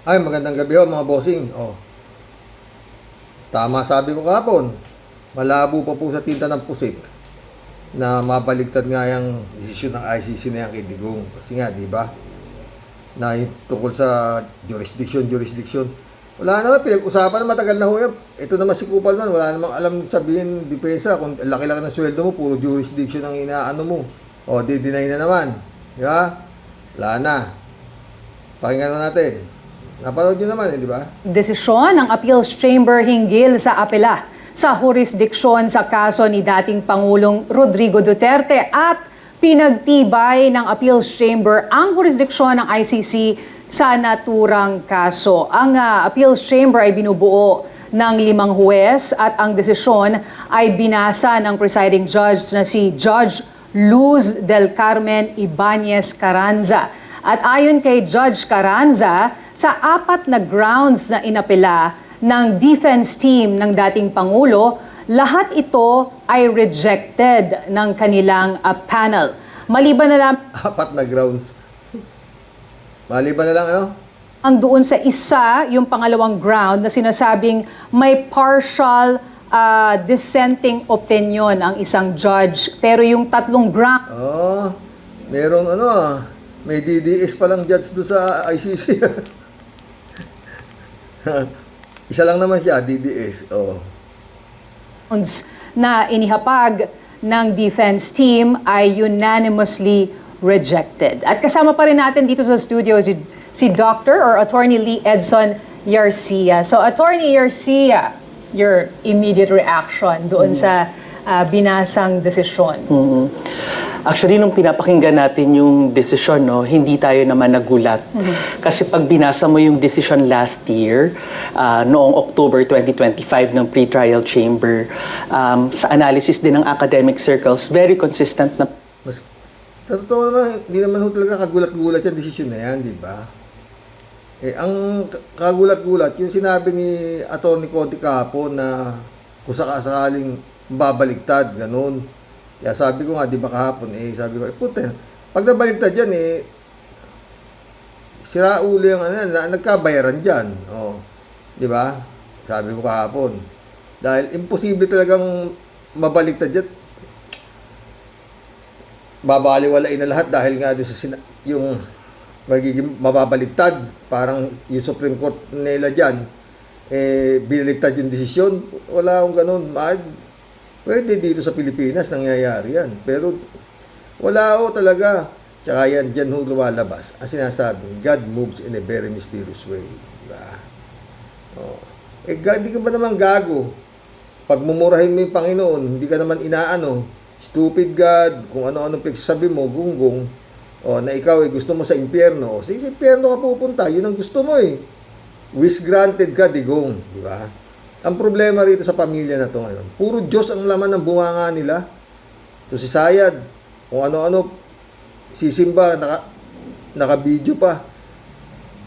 Ay, magandang gabi ho mga bossing. Tama sabi ko kahapon. Malabo pa po sa tinta ng pusit na mabaligtad nga yung desisyon ng ICC na yan kay Digong. Kasi nga, di ba? Na yung tungkol sa jurisdiction. Wala naman, pinag-usapan na matagal na ho yan. Ito naman si Kupal man, wala namang alam sabihin, depensa, kung laki-laki ng sweldo mo, puro jurisdiction ang inaano mo. Di-deny na naman. Di ba? Wala na. Pakinggan na natin. Napanood nyo naman, di ba? Desisyon ng Appeals Chamber hinggil sa apela sa jurisdiksyon sa kaso ni dating Pangulong Rodrigo Duterte at pinagtibay ng Appeals Chamber ang jurisdiksyon ng ICC sa naturang kaso. Ang Appeals Chamber ay binubuo ng 5 huwes at ang desisyon ay binasa ng presiding judge na si Judge Luz del Carmen Ibanez Carranza. At ayon kay Judge Carranza, sa 4 na grounds na inapela ng defense team ng dating Pangulo, lahat ito ay rejected ng kanilang panel. Maliban na lang 4 na grounds. Maliban na lang ano? ang doon sa isa, yung pangalawang ground na sinasabing may partial dissenting opinion ang isang judge. Pero yung 3 ground, Merong may DDS palang judge doon sa ICC. Isa lang naman siya, DDS. na inihapag ng defense team ay unanimously rejected. At kasama pa rin natin dito sa studio si Dr. or Attorney Lee Edson Yarcia. So Attorney Yarcia, your immediate reaction doon sa binasang desisyon? Actually, nung pinapakinggan natin yung desisyon, hindi tayo naman nagulat. Kasi pag binasa mo yung desisyon last year, noong October 2025 ng pre-trial chamber, sa analysis din ng academic circles, very consistent na... Sa totoo naman, hindi naman talaga kagulat-gulat yung desisyon na yan, di ba? Ang kagulat-gulat, yung sinabi ni Atty. Conti kahapon na kung sakasakaling babaligtad, ganun. Kaya sabi ko nga, di ba kahapon, sabi ko, putin, pag nabaliktad yan, sira ulo yung nagkabayaran dyan. Di ba? Sabi ko kahapon. Dahil imposible talagang mabaliktad yan. Babaliwalain na lahat dahil nga sa yung magiging mababaliktad. Parang yung Supreme Court nila dyan, binaligtad yung desisyon. Wala akong ganun. Pwede dito sa Pilipinas nangyayari yan. Pero wala talaga. Tsaka yan, dyan lumalabas. Ang sinasabing, God moves in a very mysterious way. Diba? God, di ka ba naman gago? Pag mumurahin mo yung Panginoon, hindi ka naman stupid God, kung ano-ano pagsasabi mo, gunggong, na ikaw gusto mo sa impyerno. Sa impyerno ka pupunta, yun ang gusto mo Wish granted ka, digong. Diba? Ang problema rito sa pamilya na to ngayon, puro Diyos ang laman ng bunganga nila. Ito si Sayad, kung ano-ano, sisimba, naka-video pa.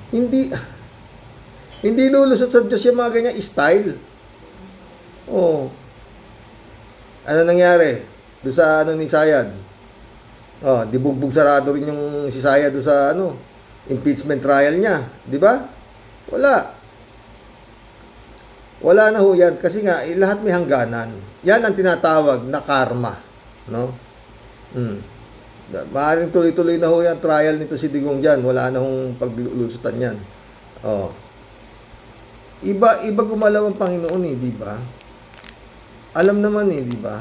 Hindi lulusot sa Diyos yung mga ganyan style. Ano nangyari? Doon sa ni Sayad. Di bugbog sarado rin yung si Sayad doon sa impeachment trial niya. Di ba? Wala na ho yan. Kasi nga, lahat may hangganan. Yan ang tinatawag na karma. Maaaring tuloy-tuloy na ho yan trial nito si Digong dyan. Wala na hong paglulusutan yan. Iba gumalaw ang Panginoon di ba? Alam naman di ba?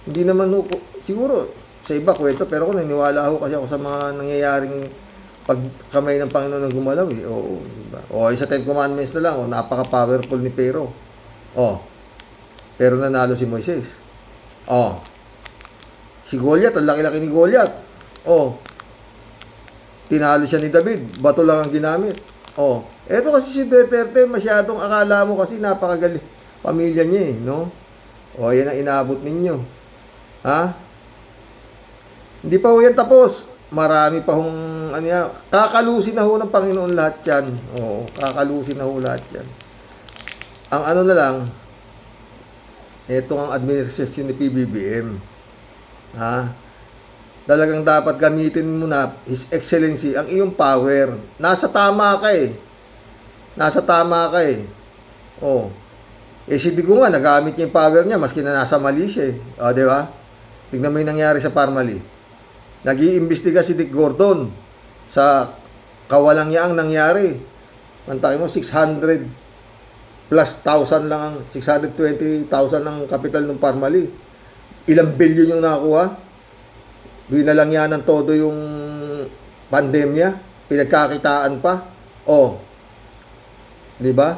Hindi naman siguro sa iba kwento, pero kung naniniwala kasi ako sa mga nangyayaring pagkamay ng Panginoon ng gumalaw Oo, di ba? Sa 10 Commandments na lang, napaka-powerful ni Pero. Pero nanalo si Moises. Si Goliath, ang laki-laki ni Goliath. Tinalo siya ni David, bato lang ang ginamit. Eto kasi si Duterte, masyadong akala mo kasi napakagaling pamilya niya yan ang inabot ninyo. Hindi pa ho yan tapos. Marami pa hong kakalusin na ho ng Panginoon lahat yan. Kakalusin na ho lahat yan. Ang na lang, etong ang administrasyon ni PBBM. Talagang dapat gamitin mo na His Excellency ang iyong power. Nasa tama ka Nasa tama ka eh. Oh. Eh si Digong nga, nagamit niya yung power niya, maski na nasa mali siya eh. O, di ba? Tignan mo yung nangyari sa Parmali. Nag-iimbestiga si Dick Gordon sa kawalang-yaang nangyari. Mantakin mo, 600 plus thousand lang ang 620,000 ang kapital ng Parmali. Ilang bilyon yung nakuha. Binalang yan ng todo yung pandemya. Pinagkakitaan pa. O, di ba?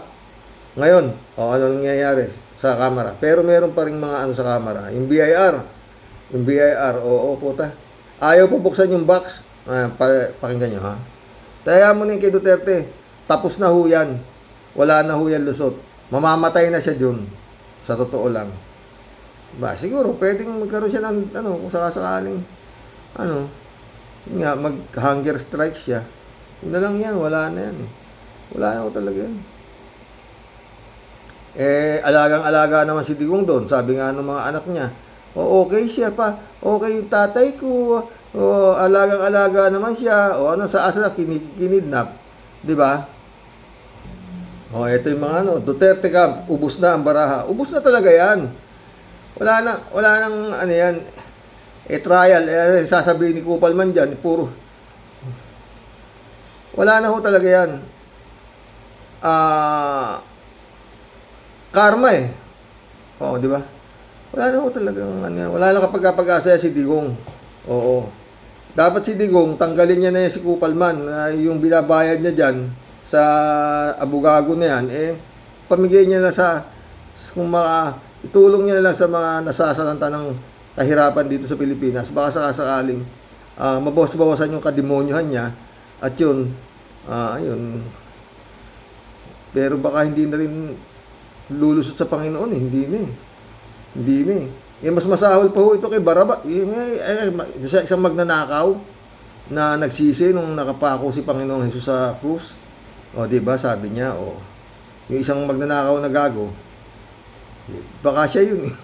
Ngayon, ano nangyayari sa kamera? Pero meron pa rin mga ano sa kamera. Yung BIR, oo, puta. Ayaw po buksan yung box. Pakinggan nyo, ha? Taya mo na yung kay Duterte. Tapos na ho yan. Wala na ho yan lusot. Mamamatay na siya dun. Sa totoo lang. Ba, siguro, pwedeng magkaroon siya ng, kung sakasakaling, nga, mag-hunger strike siya. Yun na lang yan, wala na yan. Wala na ho talaga yan. Eh, alagang-alaga naman si Digong doon. Sabi nga ng mga anak niya, okay siya pa. Okay yung tatay ko. Alagang-alaga naman siya. Sa asa kinidnap. Di ba? Ito yung mga Duterte camp, ubus na ang baraha. Ubus na talaga yan. Wala nang yan. Trial. Sasabihin ni Kupalman dyan, puro. Wala na ho talaga yan. Karma eh. Di ba? Wala na ho talagang wala na kapag-asa si Digong. Oo. Dapat si Digong, tanggalin niya na si Kupalman. Yung binabayad niya dyan sa abugago na yan, pamigay niya na itulong niya na lang sa mga nasasalanta ng kahirapan dito sa Pilipinas. Baka sakasakaling mabawas-bawasan yung kademonyohan niya. At yun, ayun. Pero baka hindi na rin lulusot sa Panginoon eh. Hindi na eh. Mas masahol pa ho ito kay Baraba. Isang magnanakaw na nagsisi nung nakapako si Panginoong Jesus sa krus. Diba? Sabi niya, yung isang magnanakaw na gago, baka siya yun eh.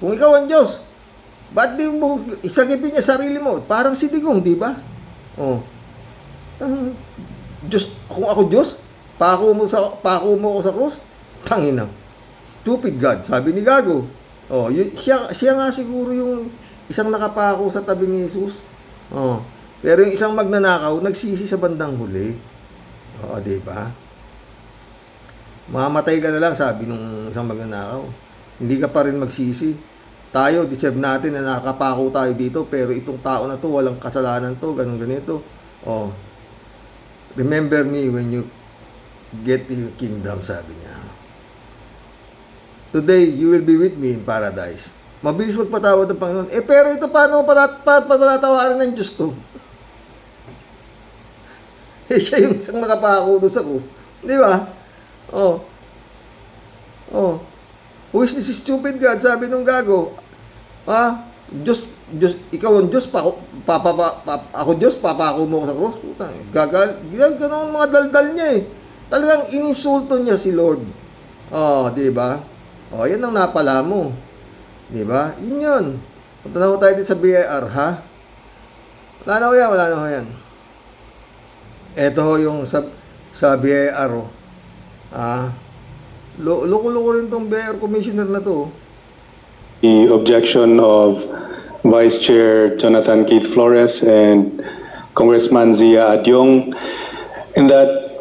Kung ikaw ang Diyos, ba't di mo isagipin niya sarili mo? Parang si Digong, di ba? Diyos, kung ako Diyos, pako mo ako sa krus? Tangina. Stupid God, sabi ni Gago. Siya nga siguro yung isang nakapako sa tabi ni Jesus. Pero yung isang magnanakaw, nagsisi sa bandang huli. Di ba? Mamatay ka na lang, sabi nung isang magnanakaw. Hindi ka pa rin magsisi. Tayo, deserve natin na nakapako tayo dito, pero itong tao na to, walang kasalanan to, ganito. Remember me when you get your kingdom, sabi niya. Today, you will be with me in paradise. Mabilis magpatawad ng Panginoon. Pero ito, paano patatawarin ng Diyos to? Siya yung isang nakapako doon sa krus. Di ba? Who is this stupid God? Sabi nung gago. Diyos, ikaw ang Diyos, ako Diyos, papako mo ko sa krus. Ganon mga daldal niya eh. Talagang ininsulto niya si Lord. Di ba? Yan ang napala mo. Di ba? Yun. Punta na ho tayo dito sa BIR, ha? Wala na ho yan. Ito ho yung sa BIR, loko-loko rin tong BIR commissioner na to. The objection of Vice Chair Jonathan Keith Flores and Congressman Zia Adyong, in that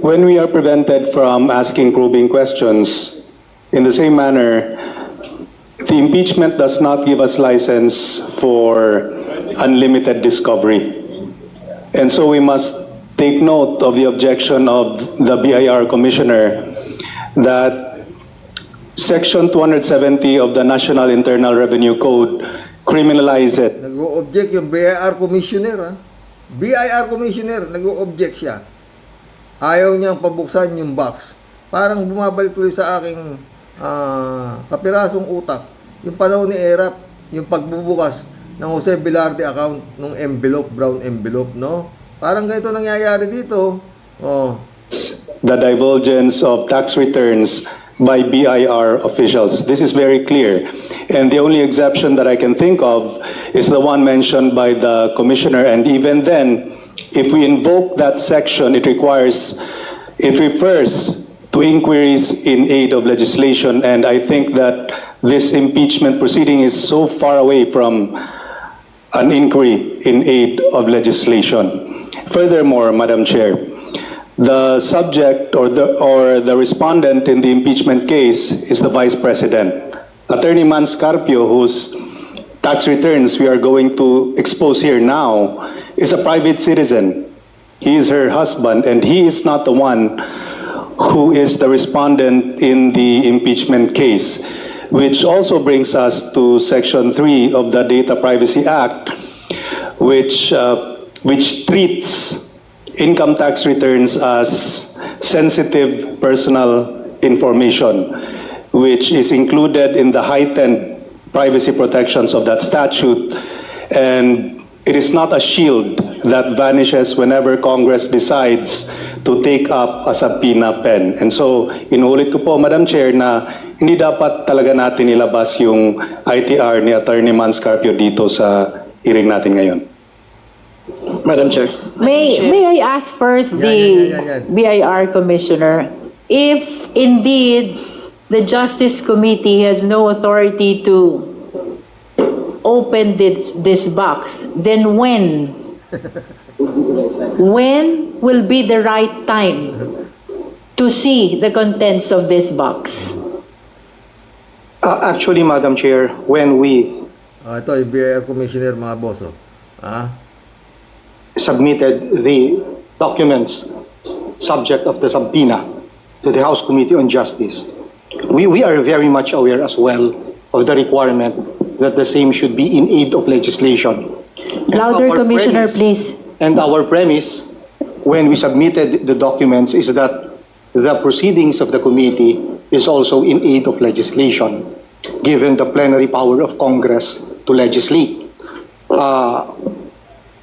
when we are prevented from asking probing questions, in the same manner, the impeachment does not give us license for unlimited discovery. And so we must take note of the objection of the BIR Commissioner that Section 270 of the National Internal Revenue Code criminalize it. Nag-o-object yung BIR Commissioner, ha? BIR Commissioner, nag-o-object siya. Ayaw niyang pabuksan yung box. Parang bumabalik tuloy sa aking kapirasong utak. Yung panahon ni Erap, yung pagbubukas ng Jose Velarde account ng envelope, brown envelope, no? Parang ganito nangyayari dito. The divulgence of tax returns by BIR officials. This is very clear. And the only exception that I can think of is the one mentioned by the commissioner. And even then, if we invoke that section, it refers to inquiries in aid of legislation, and I think that this impeachment proceeding is so far away from an inquiry in aid of legislation. Furthermore, Madam Chair, the subject or the respondent in the impeachment case is the Vice President. Attorney Manscarpio, whose tax returns we are going to expose here now, is a private citizen. He is her husband, and he is not the one who is the respondent in the impeachment case, which also brings us to Section 3 of the Data Privacy Act, which treats income tax returns as sensitive personal information, which is included in the heightened privacy protections of that statute, and it is not a shield that vanishes whenever Congress decides to take up a subpoena pen. And so, inulit ko po, Madam Chair, na hindi dapat talaga natin ilabas yung ITR ni Attorney Manscarpio dito sa hearing natin ngayon. Madam Chair. May I ask first the BIR Commissioner, if indeed the Justice Committee has no authority to open this box, then when will be the right time to see the contents of this box? Actually, Madam Chair, when we Ito, yung BIR Commissioner, mga boso. submitted the documents subject of the subpoena to the House Committee on Justice, we are very much aware as well of the requirement that the same should be in aid of legislation. And Louder, our Commissioner, premise- please. And our premise, when we submitted the documents, is that the proceedings of the committee is also in aid of legislation, given the plenary power of Congress to legislate.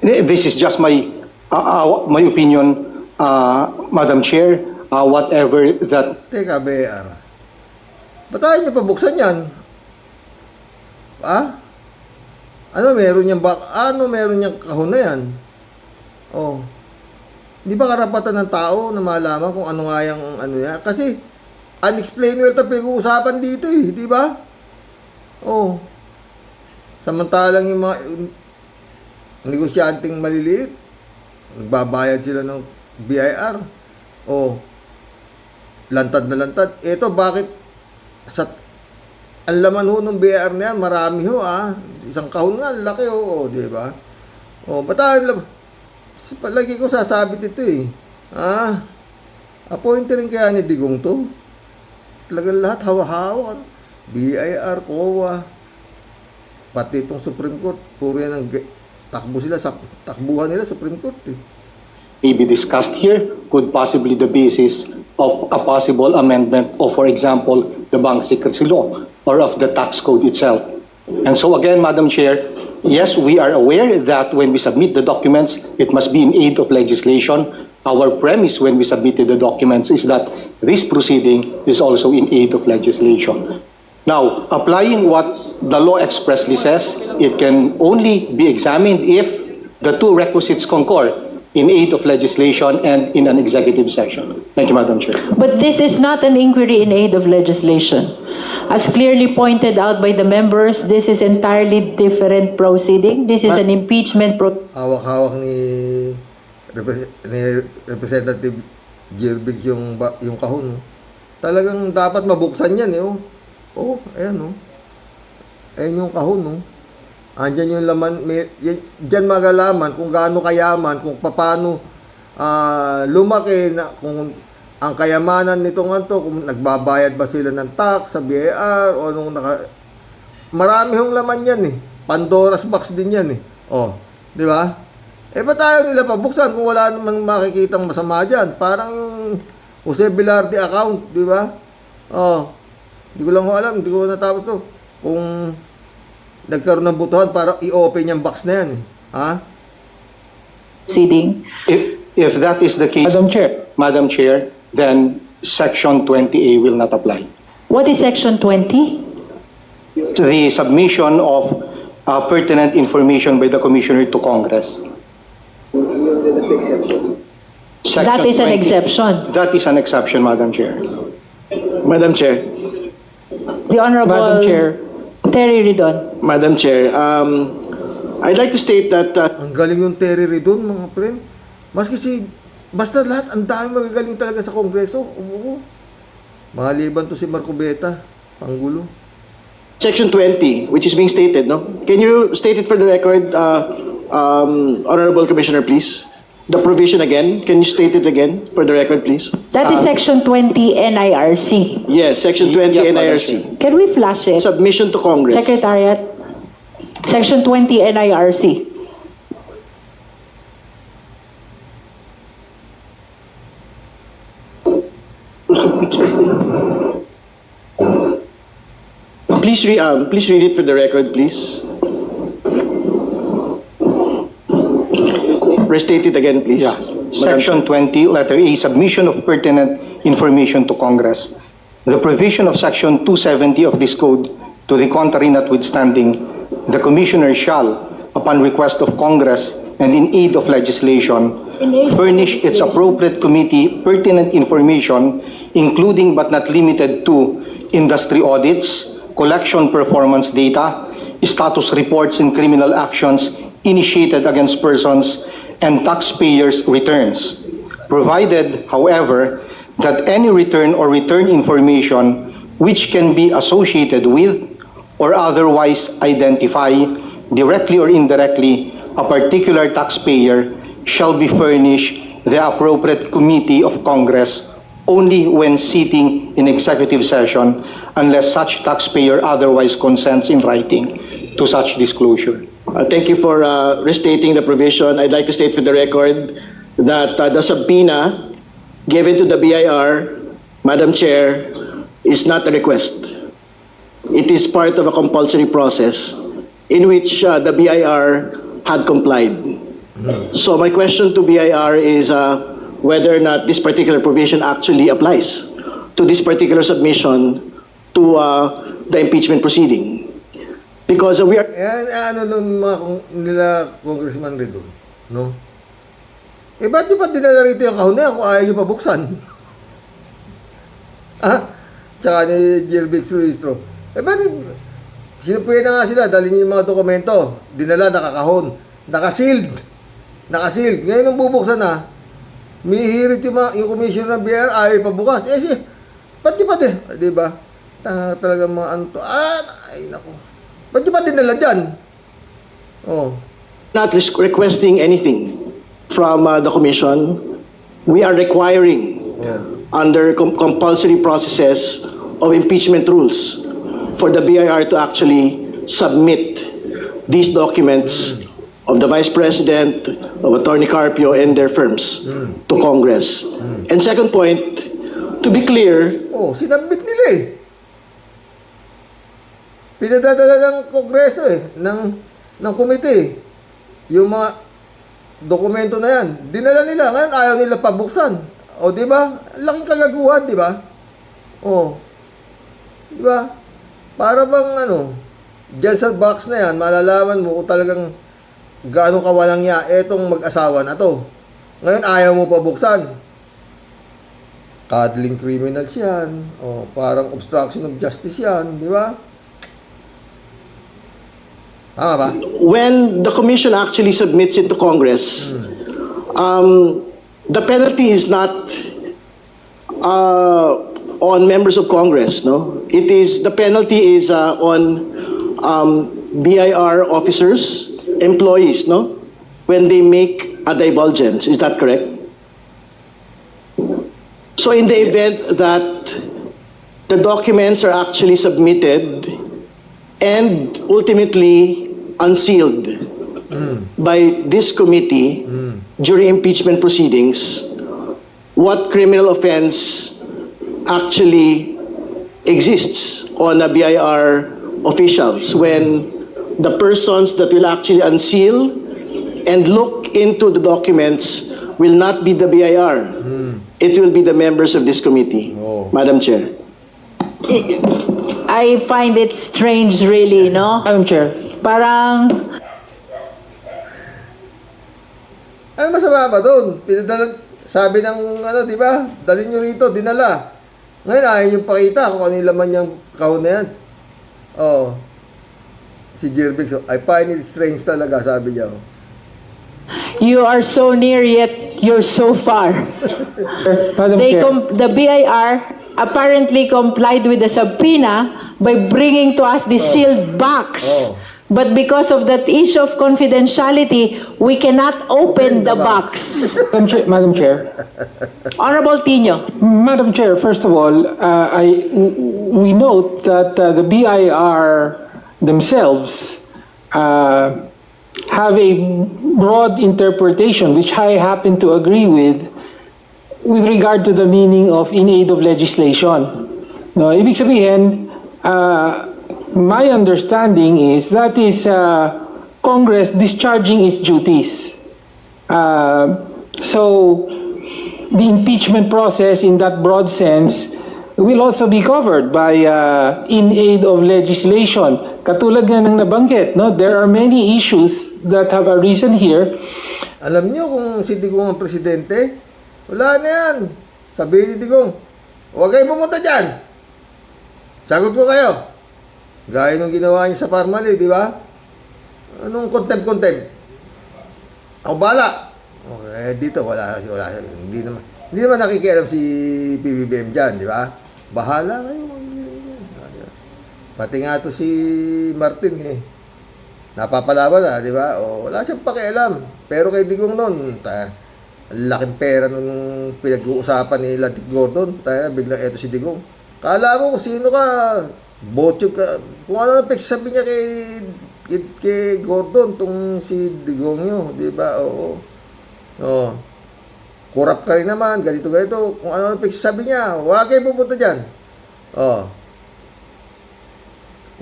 This is just my opinion, Madam Chair. Whatever that Teka, BIR. Ba't tayo niyo pabuksan yan? Ano meron niyang kahon na yan? Oh. Di ba karapatan ng tao na malaman kung ano nga yung ano yan? Kasi, unexplained wealth ang pinag-uusapan dito eh, di ba? Oh. Samantalang yung mga negosyanteng maliliit, nagbabayad sila ng BIR. Oh. Lantad na lantad. Ito, bakit ang laman ho ng BIR na yan, marami ho Isang kahon nga, laki ho, di ba? Oh, ba't tayo, palagi ko sasabit ito eh. Appointed rin kaya ni Digong to. Talagang lahat hawa-hawa. BIR, COA, pati itong Supreme Court, puro yan ang takbuhan nila Supreme Court eh. may be discussed here could possibly the basis of a possible amendment of, for example, the Bank Secrecy Law or of the tax code itself. And so again, Madam Chair, yes, we are aware that when we submit the documents, it must be in aid of legislation. Our premise when we submitted the documents is that this proceeding is also in aid of legislation. Now, applying what the law expressly says, it can only be examined if the two requisites concur in aid of legislation and in an executive session. Thank you, Madam Chair. But this is not an inquiry in aid of legislation. As clearly pointed out by the members, this is entirely different proceeding. This is an impeachment Hawak-hawak ni Representative Girbig yung kahon. Talagang dapat mabuksan yan eh. Oh, ayan oh. Ayan yung kahon oh. Andyan yung laman, diyan magalaman kung gaano kayaman, kung paano lumaki, kung ang kayamanan nitong kung nagbabayad ba sila ng tax sa BIR o anong marami hong laman yan eh. Pandora's box din yan eh. Oh, di ba? Ba't tayo nila pabuksan kung wala namang makikitang masama dyan? Parang yung Jose Velarde account, di ba? Oh, hindi ko lang alam, hindi ko natapos to. Kung nagkaroon ng butuhan para i-open yung box na yan eh. proceeding. If that is the case, Madam Chair, then Section 20A will not apply. What is Section 20? The submission of pertinent information by the Commissioner to Congress. That is an exception. That is an exception, Madam Chair. Madam Chair, The Honorable Madam Chair. Terry Ridon. Madam Chair, I'd like to state that Ang galing yung Terry Ridon, mga friend. Maski basta lahat, ang dami magagaling talaga sa Kongreso. Oo. Maliban to si Marcobeta, Pangulo. Section 20, which is being stated, no? Can you state it for the record, Honorable Commissioner, please? The provision again, can you state it again for the record, please? That is Section 20 NIRC. Yes, Section 20 Yes, Madam NIRC. Can we flash it? Submission to Congress. Secretariat. Section 20 NIRC. Please read it for the record, please. Restate it again, please. Yeah. Madam Section 20, letter A, submission of pertinent information to Congress. The provision of Section 270 of this code, to the contrary notwithstanding, the Commissioner shall, upon request of Congress and in aid of legislation, furnish its appropriate committee pertinent information, including but not limited to industry audits, collection performance data, status reports in criminal actions initiated against persons, and taxpayers' returns, provided, however, that any return or return information which can be associated with or otherwise identify, directly or indirectly, a particular taxpayer shall be furnished the appropriate committee of Congress only when sitting in executive session, unless such taxpayer otherwise consents in writing to such disclosure. Thank you for restating the provision. I'd like to state for the record that the subpoena given to the BIR, Madam Chair, is not a request. It is part of a compulsory process in which the BIR had complied. So my question to BIR is whether or not this particular provision actually applies to this particular submission to the impeachment proceeding. Because we are... Ano nung mga nila Congressman Ridon, no? Ba't di pa dinala rito yung kahon na yan kung ayaw nyo pabuksan? Tsaka ni Gilbix Ruistro. Ba't sinupuyan na nga sila, dali niyo yung mga dokumento, dinala, nakakahon, nakasealed. Ngayon nung bubuksan na, mihirit yung commissioner ng BIR, ayaw pabukas. Ba't di pa di ba? Talagang mga anto. Ay, naku. Ba't di pa dinala dyan? Oh. not requesting anything from the commission. We are requiring under compulsory processes of impeachment rules for the BIR to actually submit these documents of the Vice President, of Attorney Carpio and their firms to Congress. And second point, to be clear, Sinabit nila eh. Pinadadala ng Kongreso ng komite yung mga dokumento na yan. Dinala nila, ngayon ayaw nila pabuksan. Di ba? Laking kagaguhan, di ba? Di ba? Para bang dyan sa box na yan, malalaman mo kung talagang gaano kawalang niya etong mag-asawa na to. Ngayon ayaw mo pabuksan. Cuddling criminals yan. Parang obstruction of justice yan, di ba? Tama ba? when the commission actually submits it to Congress, the penalty is not on members of Congress, no? The penalty is on BIR officers, employees, no? When they make a divulgence, is that correct? So in the event that the documents are actually submitted and ultimately unsealed by this committee during impeachment proceedings, what criminal offense actually exists on the BIR officials when the persons that will actually unseal and look into the documents will not be the BIR. It will be the members of this committee, Madam Chair. I find it strange really, no? Madam Chair. Parang Ay, masama ba doon? Pinadala, sabi ng, di ba? Dalhin nyo rito, dinala. Ngayon, ayaw nyo pakita kung ano yung laman niyang kahon na yan. Oh. Si Jervix, I find it strange talaga, sabi niya. You are so near yet you're so far. Madam Chair. The BIR apparently complied with the subpoena by bringing to us the sealed box. Oh. But because of that issue of confidentiality, we cannot open the box. Madam Chair. Honorable Tino. Madam Chair, first of all, we note that the BIR themselves have a broad interpretation, which I happen to agree with regard to the meaning of in aid of legislation. No, ibig sabihin, my understanding is that is Congress discharging its duties. So the impeachment process in that broad sense will also be covered by in aid of legislation. Katulad nga ng nabanggit, no? There are many issues that have arisen here. Alam niyo kung si Digong ang presidente? Wala na yan. Sabihin ni Digong, huwag kayong pumunta dyan. Sagot ko kayo. Gaya nung ginawa niya sa Parmali, di ba? Anong contempt? Ako bala. Okay, dito wala. Hindi naman nakikialam si PBBM dyan, di ba? Bahala kayo. Pati nga to si Martin, napapalaban na, di ba? O, wala siyang pakialam. Pero kay Digong noon, laking pera nung pinag-uusapan ni Lantic Gordon. Biglang eto si Digong. Kala mo kung sino ka, botyo ka, kung ano na sabi niya kay Gordon, tong si Digong nyo, di ba? Oo. Kurap ka rin naman, ganito. Kung ano na sabi niya, huwag kayo pupunta dyan.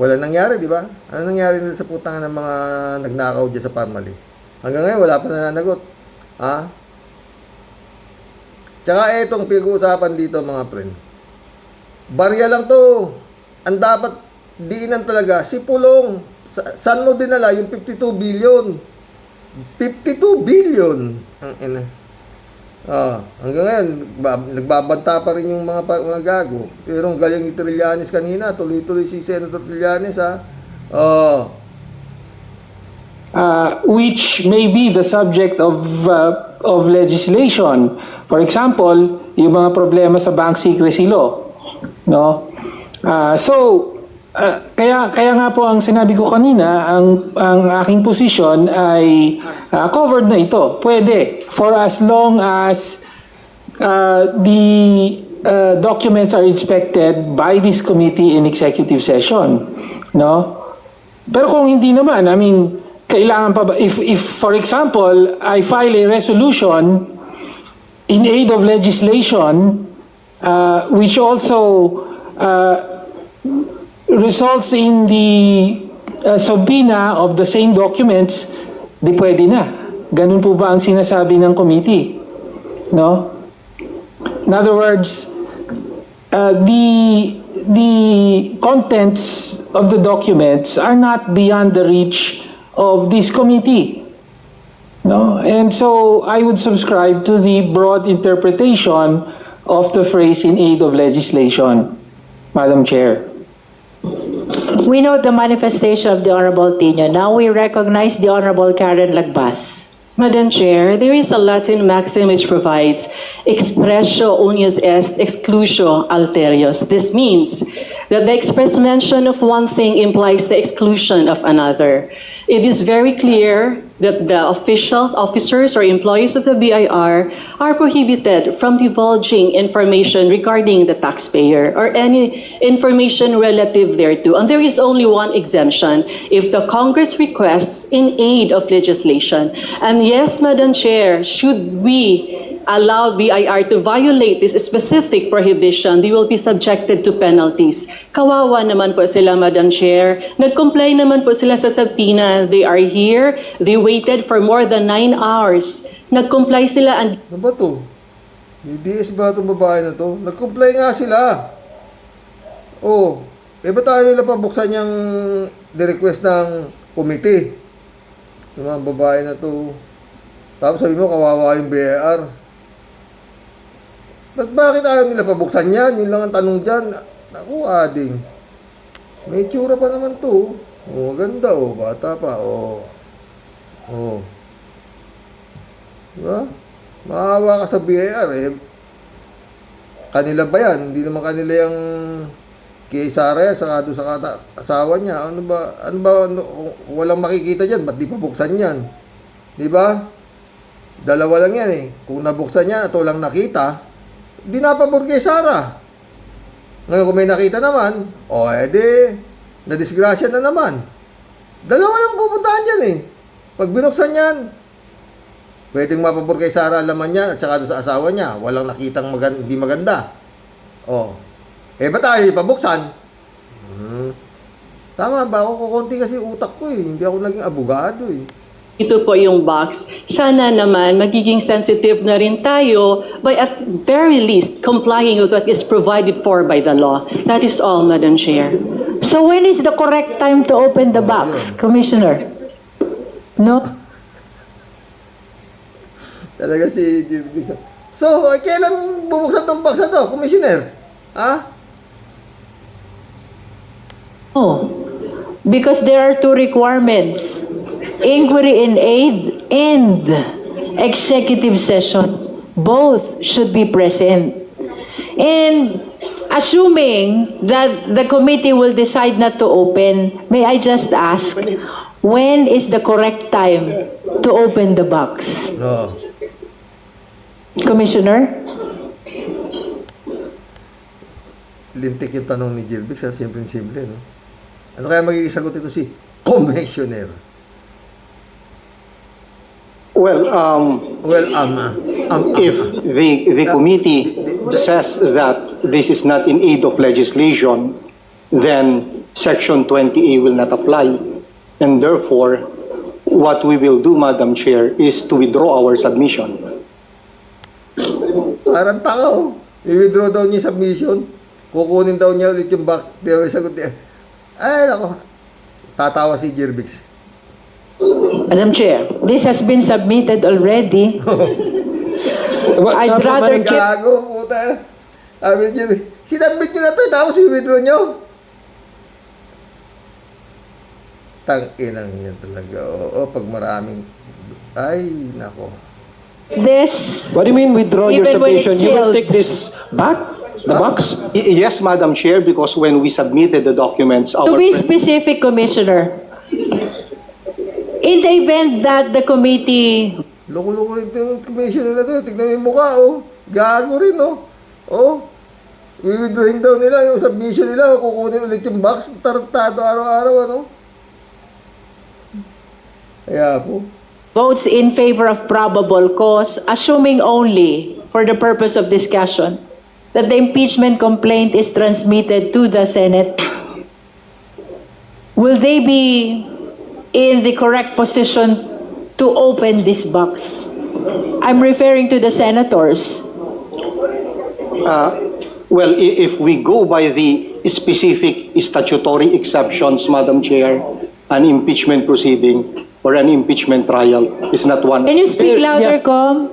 Wala nangyari, di ba? Ano nangyari sa putang ng mga nagnakaw dyan sa Parmali? Hanggang ngayon, wala pa nananagot. Ha? Tsaka etong pinag-uusapan dito, mga friend. Barya lang to. Ang dapat diinan talaga, si Pulong. Saan mo dinala yung 52 billion? 52 billion! Ang ina. Hanggang ngayon, nagbabanta pa rin yung mga gago. Pero ang galing ni Trillanes kanina, tuloy-tuloy si Senator Trillanes, ha? Which may be the subject of legislation. For example, yung mga problema sa bank secrecy law. No? Kaya nga po ang sinabi ko kanina, ang aking posisyon ay covered na ito. Pwede, for as long as the documents are inspected by this committee in executive session. No? Pero kung hindi naman, I mean, kailangan pa ba, if for example, I file a resolution in aid of legislation, which also results in the subpoena of the same documents, di pwede na. Ganun po ba ang sinasabi ng committee? No? In other words, the contents of the documents are not beyond the reach of this committee. No? And so I would subscribe to the broad interpretation of the phrase in aid of legislation, Madam Chair. We note the manifestation of the Honorable Tino. Now we recognize the Honorable Karen Lagbas. Madam Chair, there is a Latin maxim which provides expressio unius est, exclusio alterius. This means that the express mention of one thing implies the exclusion of another. It is very clear that the officials, officers, or employees of the BIR are prohibited from divulging information regarding the taxpayer or any information relative thereto. And there is only one exemption if the Congress requests in aid of legislation. And yes, Madam Chair, should we allow BIR to violate this specific prohibition, they will be subjected to penalties. Kawawa naman po sila, Madam Chair. Nag-comply naman po sila sa subpoena. They are here. They waited for more than 9 hours. Nag-comply sila and Ano ba to? DDS ba itong babae na to? Nag-comply nga sila. Ba tayo nila pabuksan yung request ng committee? Yung mga babae na to. Tapos sabi mo, kawawa yung BIR. Bakit ayaw nila pabuksan yan? Yun lang ang tanong dyan. Naku, ading. May tsura pa naman to. Oh, ganda oh, bata pa. Oh. Oh. Diba? Maawa ka sa BIR eh. Kanila ba yan? Hindi naman kanila yung kay Sara yan, saka doon sa asawa niya. Ano ba, walang makikita dyan, ba't di pabuksan yan? Di ba? Dalawa lang yan eh. Kung nabuksan yan at walang nakita, di napabor kay Sara. Ngayon kung may nakita naman, o edi, nadisgrasya na naman. Dalawa lang pupuntahan dyan eh. Pag binuksan yan, pwedeng mapabor kay Sara laman yan at saka doon sa asawa niya. Walang nakitang hindi maganda. O, ba't tayo ipabuksan? Tama ba? Ako kukunti kasi utak ko eh. Hindi ako naging abogado eh. Ito po yung box. Sana naman magiging sensitive na rin tayo by at very least complying with what is provided for by the law. That is all, Madam Chair. So when is the correct time to open the box, Commissioner? No? Talaga si Jirbix. So, kailan bubuksan tong box na to, Commissioner? Ha? Oh, because there are two requirements. Inquiry in aid and executive session. Both should be present. And assuming that the committee will decide not to open, may I just ask, when is the correct time to open the box? No. Commissioner? Lintik yung tanong ni Jirbix. Simple-simple, no? Ano kaya magiging sagot ito si Commissioner? Well, Well, if the committee says that this is not in aid of legislation, then Section 20A will not apply. And therefore, what we will do, Madam Chair, is to withdraw our submission. parang tanga oh. I-withdraw daw niya yung submission. Kukunin daw niya ulit yung box. Di ba sagot niya? Ay, nako. Tatawa si Jirbix. Madam Chair, this has been submitted already. I'd rather keep... Gago, puta. Sabi ni Jirbix, sinabit niyo na to, tapos i-withdraw niyo. Tang-inang yan talaga. Oo, pag maraming... Ay, nako. This, What do you mean withdraw your Even when it's submission? You will sealed. take this back? The box? Yes, Madam Chair, because when we submitted the documents, to be specific, Commissioner, in the event that the committee Loko-loko yung commissioner na to. Tignan mo yung mukha, oh. Gago rin, oh. Oh. I-withdrawing daw nila yung submission nila. Kukunin ulit yung box. Tartado araw-araw, ano. Kaya po. votes in favor of probable cause, assuming only, for the purpose of discussion, that the impeachment complaint is transmitted to the Senate, will they be in the correct position to open this box? I'm referring to the senators. Well, if we go by the specific statutory exceptions, Madam Chair, an impeachment proceeding or an impeachment trial is not one. Can you speak louder, Yeah. Com?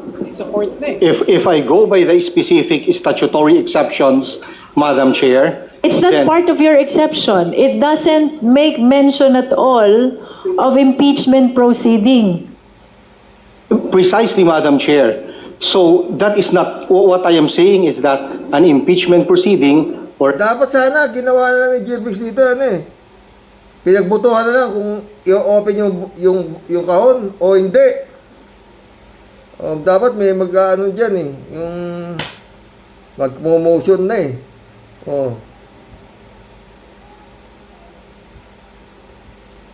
If I go by the specific statutory exceptions, Madam Chair, It's not then- part of your exception. It doesn't make mention at all of impeachment proceeding. Precisely, Madam Chair. So that is not, what I am saying is that an impeachment proceeding or Dapat sana, ginawa na lang ni Jirbix dito, ano eh. Pinagbutuhan na lang kung i-open yung kahon o hindi. Dapat may mag-ano dyan eh. Yung mag-motion na eh. Oh.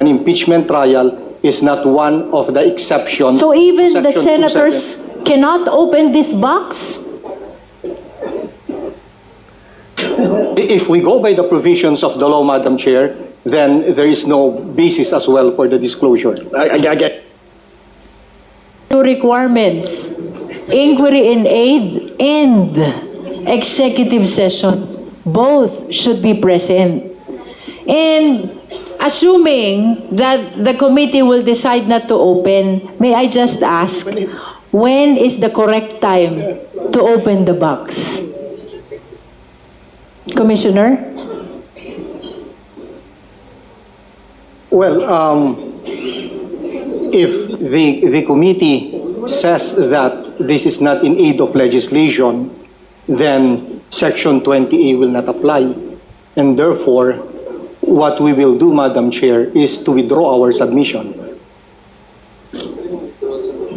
an impeachment trial is not one of the exceptions. So even to the Section senators cannot open this box? If we go by the provisions of the law, Madam Chair, then there is no basis as well for the disclosure. I get. Two requirements, inquiry in aid and executive session. Both should be present. And assuming that the committee will decide not to open, may I just ask, when is the correct time to open the box? Commissioner? Well, if the committee says that this is not in aid of legislation, then Section 20A will not apply. And therefore, what we will do, Madam Chair, is to withdraw our submission.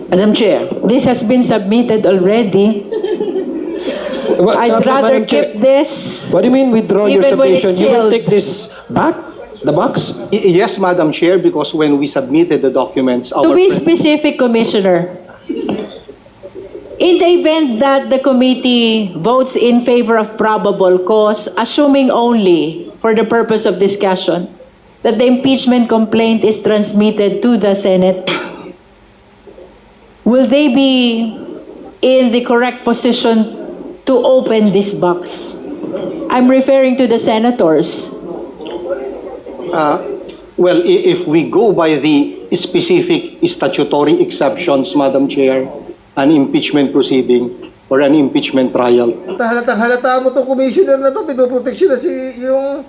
Madam Chair, this has been submitted already. I'd rather Madam Chair, keep this. What do you mean withdraw your Even when submission? it's You will sealed. take this back? The box? Yes, Madam Chair, because when we submitted the documents, To be specific, Commissioner, in the event that the committee votes in favor of probable cause, assuming only for the purpose of discussion that the impeachment complaint is transmitted to the Senate, will they be in the correct position to open this box? I'm referring to the senators. Well, if we go by the specific statutory exceptions, Madam Chair, an impeachment proceeding or an impeachment trial, Halata mo tong commissioner na to, pinoproteksyon na yung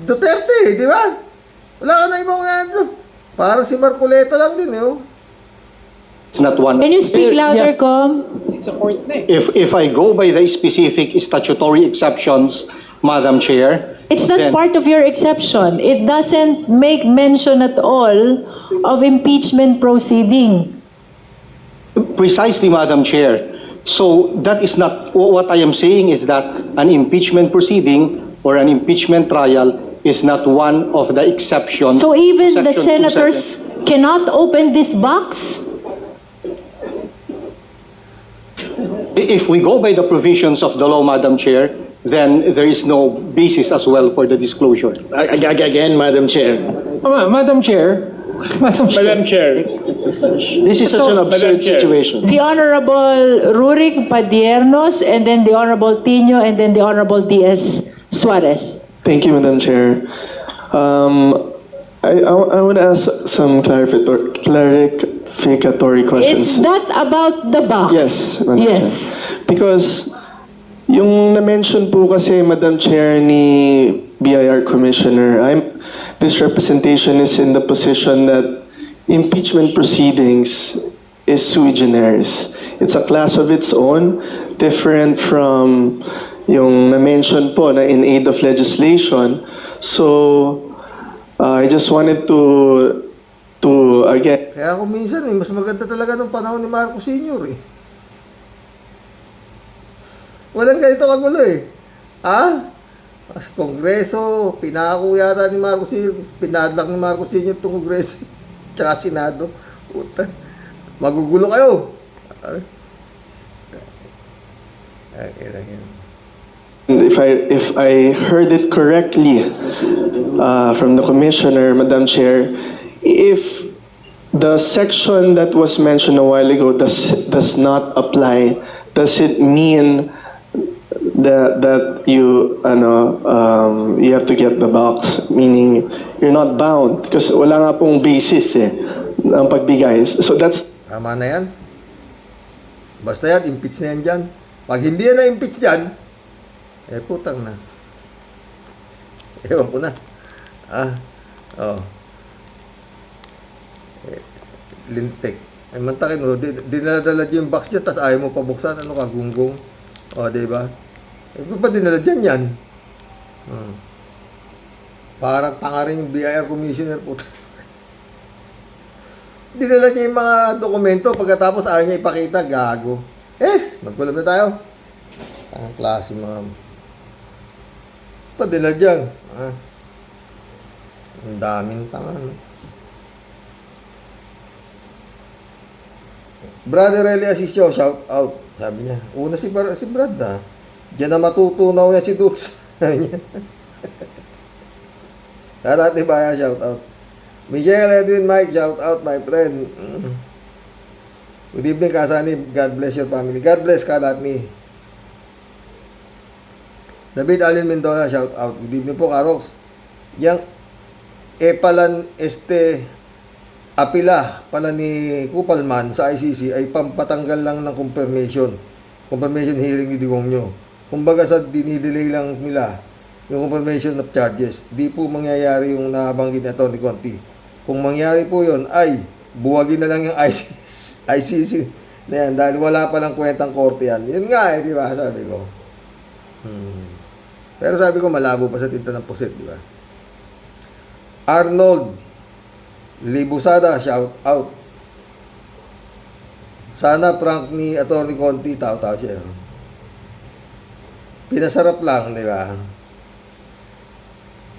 Duterte, di ba? Wala ka na ibang ano. Parang si Marcoleta lang din, eh. it's not one. Can you speak louder, Yeah. Com? If I go by the specific statutory exceptions, Madam Chair, It's not then- part of your exception. It doesn't make mention at all of impeachment proceeding. Precisely, Madam Chair. So that is not, what I am saying is that an impeachment proceeding or an impeachment trial is not one of the exceptions. So even to the Section senators cannot open this box? If we go by the provisions of the law, Madam Chair, then there is no basis as well for the disclosure. Again, Madam Chair. Madam Chair. Madam Chair. Madam Chair, This is such an absurd Madam Chair. situation. The Honorable Rurik Padiernos, and then the Honorable Tino, and then the Honorable D.S. Suarez. Thank you, Madam Chair. I would ask some clarificatory questions. Is that about the box? Yes, Madam Yes. Chair. Because yung na-mention po kasi, Madam Chair, ni BIR Commissioner, this representation is in the position that impeachment proceedings is sui generis. It's a class of its own, different from yung na-mention po na in aid of legislation. So, I just wanted to again, Kaya kung minsan, mas maganda talaga nung panahon ni Marcos Sr. eh. Walang ganito kagulo eh. Sa Kongreso, pinako yata ni Marcos Sr. Pinadlak ni Marcos Sr. itong Kongreso. Tsaka Senado. Puta. Magugulo kayo. if I heard it correctly from the Commissioner, Madam Chair, if the section that was mentioned a while ago does not apply, does it mean that you you have to get the box, meaning you're not bound because wala nga pong basis ang pagbigay. So that's Tama na yan. Basta yan, impeach na yan dyan. Pag hindi yan na-impeach dyan, putang na. Ewan ko na. Lintik. Ay, mantakin mo, dinadala dyan yung box dyan, tas ayaw mo pabuksan, ano ka, gunggong. Diba? Pa dinala dyan yan? Parang tanga rin yung BIR Commissioner, puta. Dinala niya yung mga dokumento, pagkatapos ayaw niya ipakita, gago. Yes, magkulab na tayo. Ang klase mga... Padala dyan. Ang daming tanga. No? Brother Eli Asisio, shout out. Sabi niya, una si Brad Diyan na matutunaw niya si Dutz. Sabi niya. Lahat ni Baya, shout out. Miguel Edwin Mike, shout out my friend. Good evening, Kasani. God bless your family. God bless Kalatni. David Allen Mendoza, shout out. Good evening po, Karox. Yang apila pala ni Kupalman sa ICC ay pampatanggal lang ng confirmation hearing ni Digong nyo. Kumbaga sa dinidelay lang nila yung confirmation of charges. Di po mangyayari yung nabanggit ni Atty. Conti. Kung mangyari po yun, ay buwagin na lang yung ICC na yan dahil wala palang kwentang korte yan. Yun nga di ba, sabi ko. Pero sabi ko, malabo pa sa tinta ng pusit, di ba? Arnold Libusada, shout out. Sana prank ni Atty. Conti, tao-tao siya. Pinasarap lang, di ba?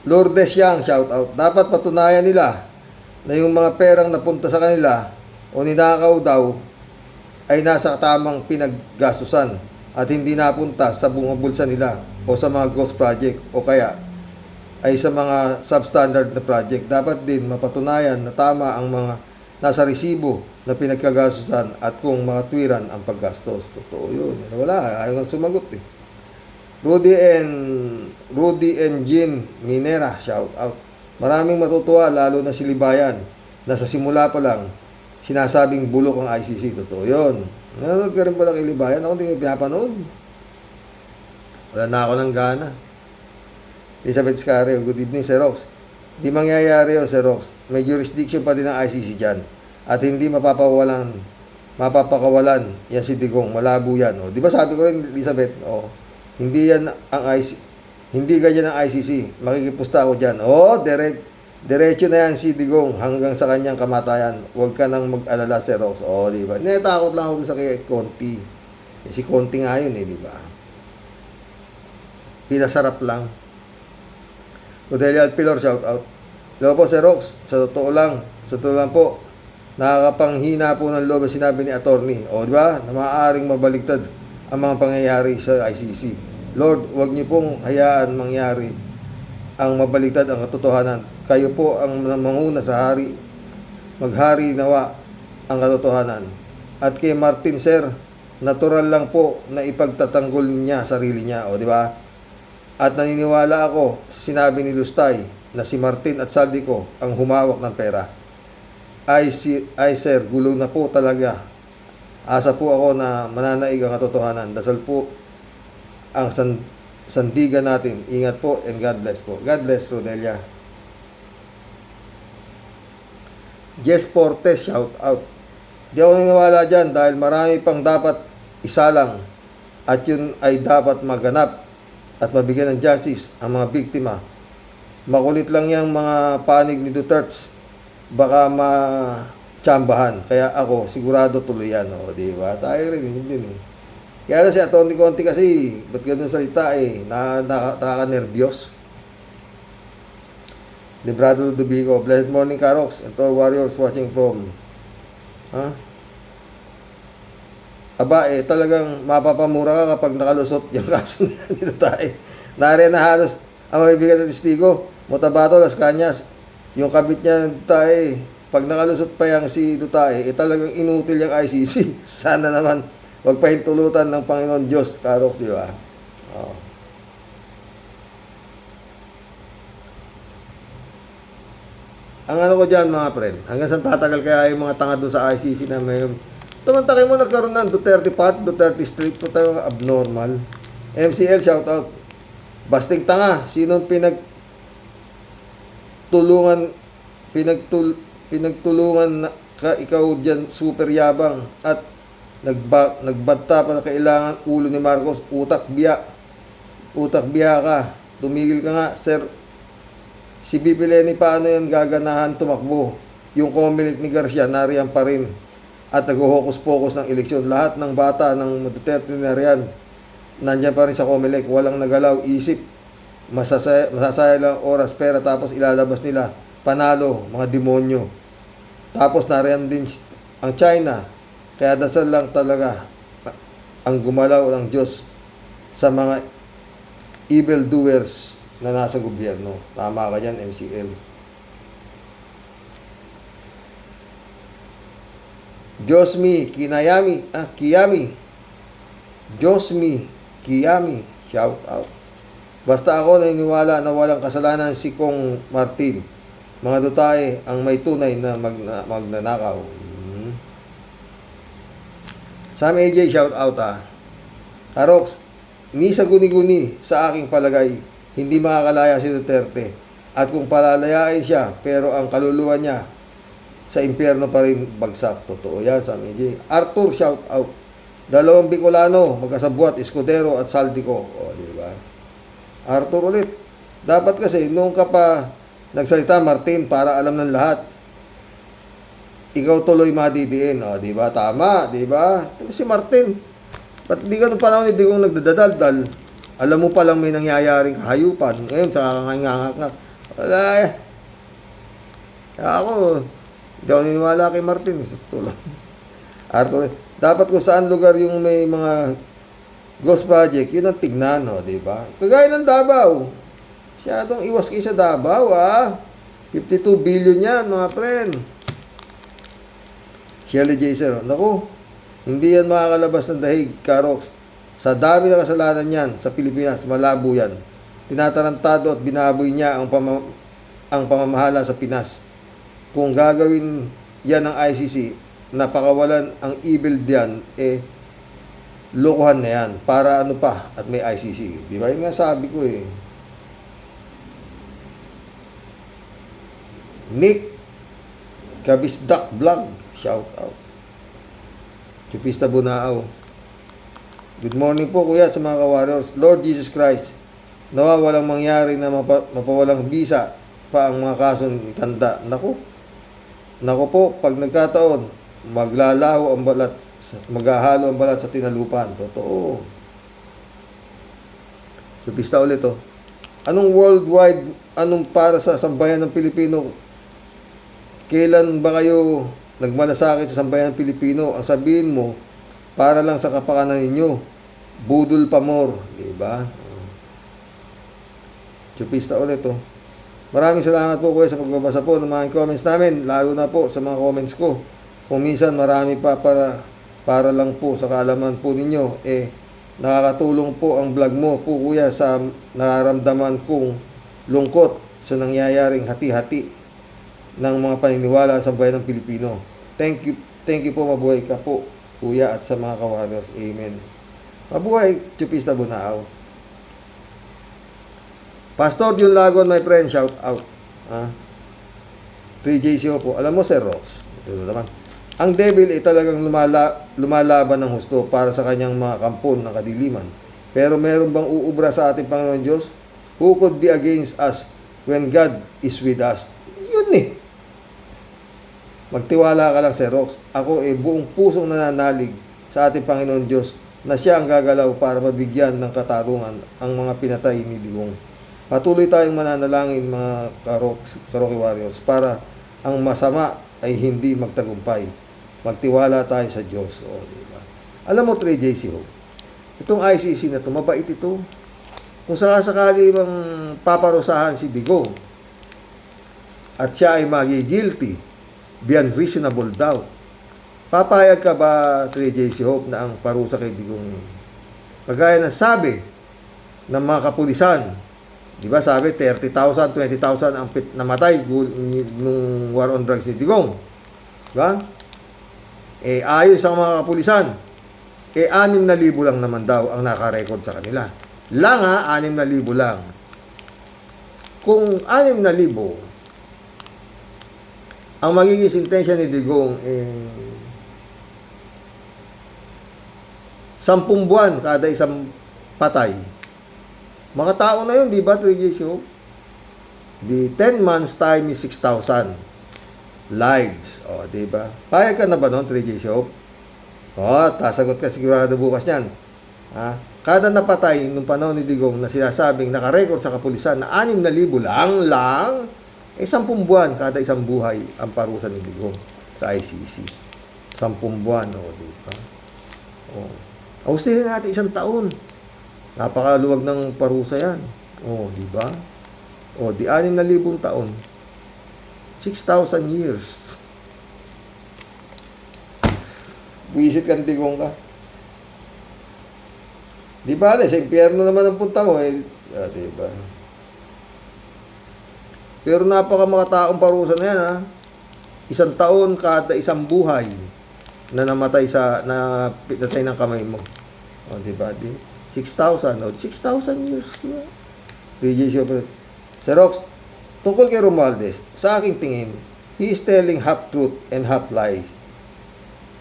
Lourdes Yang, shout out. Dapat patunayan nila na yung mga perang napunta sa kanila o ninakaw daw ay nasa tamang pinaggastusan at hindi napunta sa bunga bulsa nila o sa mga ghost project o kaya ay sa mga substandard na project. Dapat din mapatunayan na tama ang mga nasa resibo na pinagkagastusan at kung mga tuwiran ang paggastos. Totoo yun. Wala, ayaw nga sumagot eh. Rudy and Jean Minera, shout out. Maraming matutuwa, lalo na si Libayan, na sa simula pa lang, sinasabing bulok ang ICC. Totoo yun. Nanonood ka rin pala kay Libayan. Ako hindi pinapanood. Wala na ako ng gana. Elizabeth Scario, good evening, Sir Rox. Di mangyayari yun, Sir Rox. May jurisdiction pa din ang ICC dyan. At hindi mapapakawalan yan si Digong. Malabo yan. O, di ba sabi ko rin, Elizabeth, hindi yan ang ICC. Hindi ganyan ang ICC. Makikipusta ako dyan. Diretso na yan si Digong hanggang sa kanyang kamatayan. Huwag ka nang mag-alala, Sir Rox. Di ba? Natakot lang ako sa kay Conti. Si Conti nga yun, di ba? Pinasarap lang. Rodelia Alpilor, shout out. Hello po, Sir Rox. Sa totoo lang po, nakakapanghina po ng loob ang sinabi ni attorney. Di ba? Na maaaring mabaligtad ang mga pangyayari sa ICC. Lord, huwag niyo pong hayaan mangyari ang mabaligtad ang katotohanan. Kayo po ang manguna sa hari. Maghari nawa ang katotohanan. At kay Martin, Sir, natural lang po na ipagtatanggol niya sarili niya. Di ba? At naniniwala ako sa sinabi ni Lustay na si Martin at Saldico ang humawak ng pera. Ay sir, gulo na po talaga. Asa po ako na mananaig ang katotohanan. Dasal po ang sandigan natin. Ingat po and God bless po. God bless, Rodelia. Jess Portes, shout out. Di ako naniniwala dyan dahil marami pang dapat isalang at yun ay dapat maganap at mabigyan ng justice ang mga biktima. Makulit lang yung mga panig ni Duterte. Baka ma-tsambahan. Kaya ako, sigurado tuloy yan. Di ba? Tayo rin, hindi eh. Kaya na si Atty. Conti kasi, ba't ganun salita nakaka-nervyos. Librado Ludovico, blessed morning, Karox, and to warriors watching from. Talagang mapapamura ka kapag nakalusot yung kaso nito tayo. Nariyan na halos ang mabibigyan ng testigo. Motabato, Las Cañas, yung kabit niya tayo, pag nakalusot pa yung si Dutay, talagang inutil yung ICC. Sana naman, wag pahintulutan ng Panginoon Diyos, Karox, di ba? Ang ano ko dyan, mga friend, hanggang saan tatagal kaya yung mga tanga doon sa ICC na may tamantakay mo nagkaroon ng Duterte Part, Duterte Street, po tayo mga abnormal. MCL, shout out. Basting tanga, sinong pinagtulungan na ka ikaw dyan super yabang at nagbanta pa na kailangan ulo ni Marcos, utak biya ka, tumigil ka nga, sir. Si Bibi Leni, paano yan gaganahan tumakbo? Yung Comelec ni Garcia, nariyan pa rin at nag-hokus-pokus ng eleksyon. Lahat ng bata ng Duterte na riyan, nandiyan pa rin sa Comelec, walang nagalaw, isip, masasaya lang oras, pera, tapos ilalabas nila, panalo, mga demonyo. Tapos nariyan din ang China, kaya dasal lang talaga ang gumalaw ng Diyos sa mga evil doers na nasa gobyerno. Tama ka dyan, MCL. Kiyami, shout out. Basta ako naniniwala na walang kasalanan si Kong Martin Mga dutae ang may tunay na magnanakaw. Sam AJ, shout out Karox, ni sa guni-guni sa aking palagay, hindi makakalaya si Duterte. At kung palalayain siya, pero ang kaluluwa niya sa impyerno pa rin bagsak. Totoo yan, Sam AJ. Arthur, shout out. 2 Bicolano, magkasabwat, Escudero at Saldico. O, di ba? Arthur ulit. Dapat kasi, nung ka pa nagsalita, Martin, para alam ng lahat, ikaw tuloy madidiin. O, di ba? Tama, di ba? Si Martin, ba't di ka nung panahon ni Digong nagdadaldal? Alam mo palang may nangyayaring kahayupan. Ngayon, sa kakangangak. Wala eh. Kaya ako, hindi ako niniwala kay Martin. Sa totoo lang. Arthur, dapat kung saan lugar yung may mga ghost project, yun ang tignan, o, di ba? Kagaya ng Davao. Siyadong iwas kayo sa Davao, 52 billion yan, mga friend. Shelly J. Sir, naku, hindi yan makakalabas ng dahig, Karox. Sa dami na kasalanan yan sa Pilipinas, malabo yan. Tinatarantado at binaboy niya ang pamamahala sa Pinas. Kung gagawin yan ng ICC, napakawalan ang evil diyan, lokohan na yan. Para ano pa, at may ICC. Di ba? Yung nga sabi ko Nick Kabisdak Vlog, shout out. Chupista Bunao. Good morning po kuya at sa mga ka-warriors. Lord Jesus Christ, nawa walang mangyari na mapawalang bisa pa ang mga kaso ni Tanda. Naku po, pag nagkataon, maghahalo ang balat sa tinalupan. Totoo. Chupista ulit Anong worldwide, anong para sa sambayan ng Pilipino? Kailan ba kayo nagmalasakit sa sambayan ng Pilipino? Ang sabihin mo, para lang sa kapakanan ninyo. Budol pamor. Diba? Chupista ulit Maraming salamat po kuya sa pagbabasa po ng mga comments namin. Lalo na po sa mga comments ko. Kung minsan marami pa para lang po sa kaalaman po ninyo. Nakakatulong po ang vlog mo po kuya sa nararamdaman kong lungkot sa nangyayaring hati-hati ng mga paniniwala sa bayan ng Pilipino. Thank you po, mabuhay ka po kuya at sa mga ka-warriors. Amen. Mabuhay, Chupista Bunao. Pastor Jun Lagon, my friend, shout out. 3JCO po. Alam mo, Sir Rox, ito naman. Ang devil ay talagang lumalaban ng husto para sa kanyang mga kampon ng kadiliman. Pero meron bang uubra sa ating Panginoon Diyos? Who could be against us when God is with us? Yun Magtiwala ka lang, Sir Rox. Ako buong pusong nananalig sa ating Panginoon Diyos na siya ang gagalaw para mabigyan ng katarungan ang mga pinatay ni Digong. Patuloy tayong mananalangin, mga Karoki Warriors, para ang masama ay hindi magtagumpay. Magtiwala tayo sa Diyos. Diba? Alam mo, 3JC itong ICC na ito, mabait ito. Kung sakasakali bang paparusahan si Digong at siya ay magi-guilty beyond reasonable doubt, papayag ka ba, 3JC Hope, na ang parusa kay Digong kagaya ng sabi ng mga kapulisan, di ba sabi 30,000, 20,000 ang namatay nung war on drugs ni Digong, di ba? Ayon sa mga kapulisan, 6,000 lang naman daw ang nakarecord sa kanila. 6,000 lang. Kung 6,000 ang magiging sentensya ni Digong 10 buwan kada isang patay. Mga tao na yun, di ba, 3J Show? Di 10 months time is 6,000 lives. Di ba? Payag ka na ba noon, 3J Show? Tasagot ka sigurado bukas yan. Kada napatay nung panahon ni Digong na sinasabing nakarecord sa kapulisan na 6,000 lang, 10 buwan kada isang buhay ang parusa ni Digong sa ICC. 10 buwan, di ba? Austihin natin 1 taon. Napakaluwag ng parusa yan. Di ba? Di 6,000 taon. 6,000 years. Buisit kang Digong ka. Di ba? Sa impyerno naman ang punta mo. Di ba? Pero napaka mga taong parusa na yan, ha? 1 taon kada 1 buhay na namatay na pinatay ng kamay mo. O, diba? 6,000. O, 6,000 years. Diba? Sir Rox, tungkol kay Romualdez, sa aking tingin, he is telling half truth and half lie.